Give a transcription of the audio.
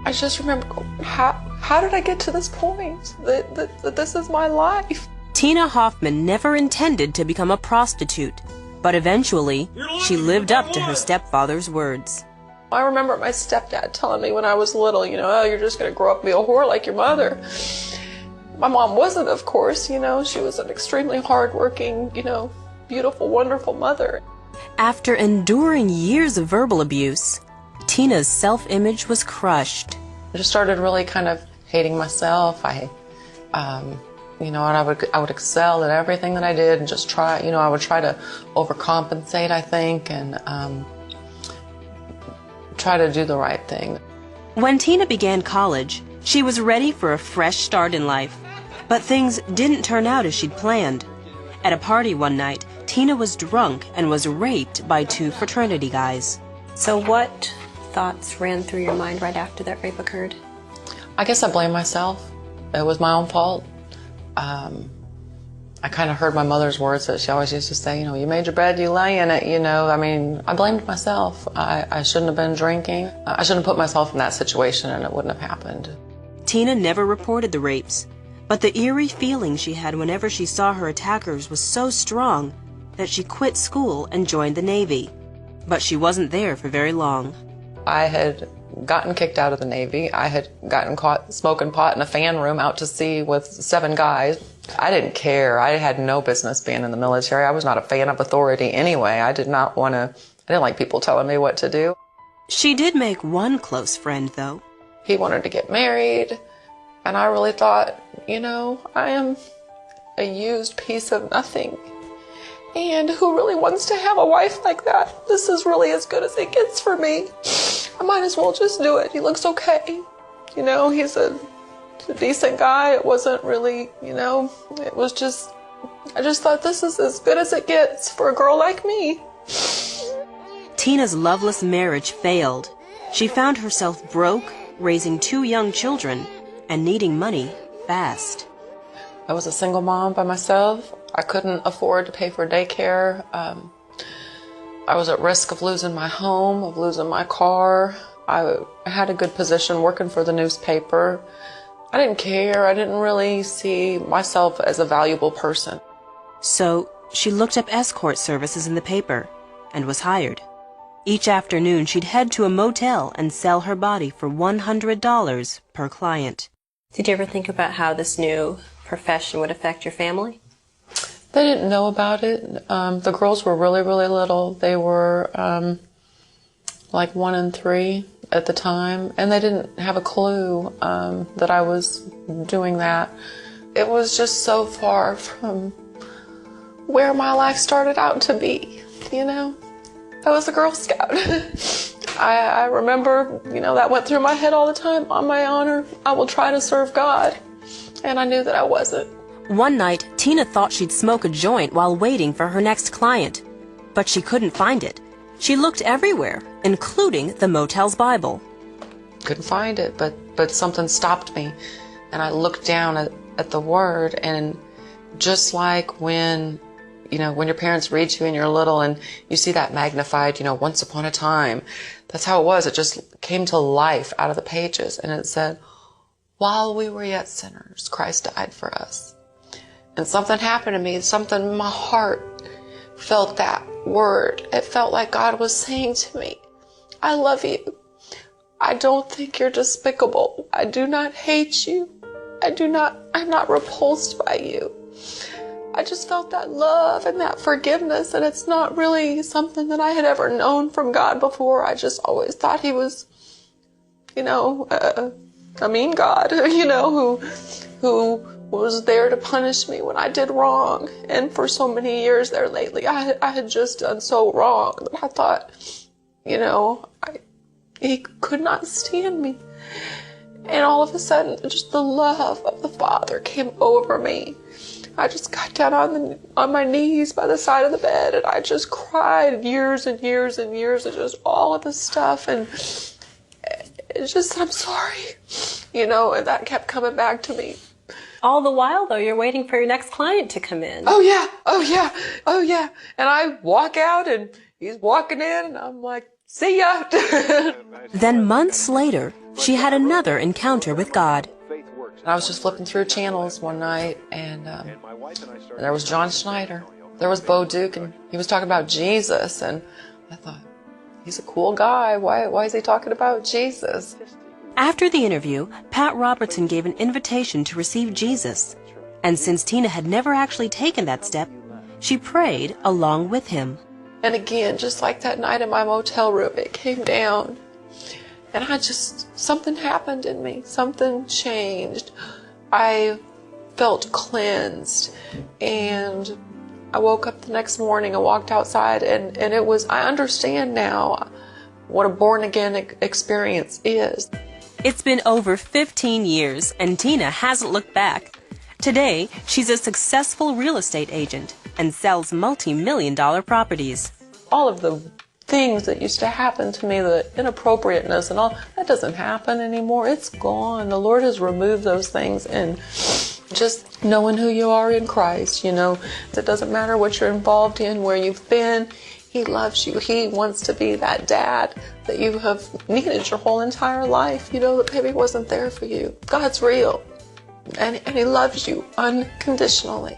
I just remember, how did I get to this point? That this is my life? Tina Hoffman never intended to become a prostitute, but eventually she lived up to her stepfather's words. I remember my stepdad telling me when I was little, oh, you're just going to grow up and be a whore like your mother. My mom wasn't, of course, she was an extremely hardworking, beautiful, wonderful mother. After enduring years of verbal abuse, Tina's self-image was crushed. I just started really kind of hating myself. And I would excel at everything that I did and just try, I would try to overcompensate, I think, and try to do the right thing. When Tina began college, she was ready for a fresh start in life. But things didn't turn out as she'd planned. At a party one night, Tina was drunk and was raped by 2 fraternity guys. So what thoughts ran through your mind right after that rape occurred? I guess I blame myself. It was my own fault. I kind of heard my mother's words that she always used to say, you made your bed, you lay in it, I blamed myself. I shouldn't have been drinking. I shouldn't have put myself in that situation and it wouldn't have happened. Tina never reported the rapes, but the eerie feeling she had whenever she saw her attackers was so strong that she quit school and joined the Navy. But she wasn't there for very long. I had gotten kicked out of the Navy. I had gotten caught smoking pot in a fan room out to sea with 7 guys. I didn't care. I had no business being in the military. I was not a fan of authority anyway. I didn't like people telling me what to do. She did make one close friend, though. He wanted to get married, and I really thought, I am a used piece of nothing. And who really wants to have a wife like that? This is really as good as it gets for me. I might as well just do it. He looks okay. He's a decent guy. It wasn't really, it was just, I just thought this is as good as it gets for a girl like me. Tina's loveless marriage failed. She found herself broke, raising 2 young children, and needing money fast. I was a single mom by myself. I couldn't afford to pay for daycare. I was at risk of losing my home, of losing my car. I had a good position working for the newspaper. I didn't care. I didn't really see myself as a valuable person. So she looked up escort services in the paper and was hired. Each afternoon, she'd head to a motel and sell her body for $100 per client. Did you ever think about how this new profession would affect your family? They didn't know about it. The girls were really, really little. They were like 1 and 3 at the time, and they didn't have a clue that I was doing that. It was just so far from where my life started out to be, I was a Girl Scout. I remember, that went through my head all the time. On my honor, I will try to serve God. And I knew that I wasn't. One night, Tina thought she'd smoke a joint while waiting for her next client, but she couldn't find it. She looked everywhere, including the motel's Bible. Couldn't find it, but something stopped me. And I looked down at the word, and just like when your parents read to you and you're little and you see that magnified, once upon a time, that's how it was. It just came to life out of the pages, and it said, while we were yet sinners, Christ died for us. And something happened to me, something in my heart felt that word. It felt like God was saying to me, I love you. I don't think you're despicable. I do not hate you. I'm not repulsed by you. I just felt that love and that forgiveness, and it's not really something that I had ever known from God before. I just always thought he was, a mean God, who was there to punish me when I did wrong. And for so many years there lately, I had just done so wrong that I thought, he could not stand me. And all of a sudden, just the love of the Father came over me. I just got down on my knees by the side of the bed, and I just cried years and years and years of just all of this stuff. And it's just, I'm sorry, and that kept coming back to me. All the while, though, you're waiting for your next client to come in. Oh, yeah. And I walk out, and he's walking in, and I'm like, see ya. Then months later, she had another encounter with God. I was just flipping through channels one night, and there was John Schneider. There was Bo Duke, and he was talking about Jesus, and I thought, he's a cool guy. Why is he talking about Jesus? After the interview, Pat Robertson gave an invitation to receive Jesus. And since Tina had never actually taken that step, she prayed along with him. And again, just like that night in my motel room, it came down. And something happened in me. Something changed. I felt cleansed. And I woke up the next morning and walked outside, and it was, I understand now what a born-again experience is. It's been over 15 years, and Tina hasn't looked back. Today, she's a successful real estate agent and sells multi-million-dollar properties. All of the things that used to happen to me, the inappropriateness and all, that doesn't happen anymore. It's gone. The Lord has removed those things, and just knowing who you are in Christ, it doesn't matter what you're involved in, where you've been. He loves you. He wants to be that dad that you have needed your whole entire life. That maybe wasn't there for you. God's real, and He loves you unconditionally.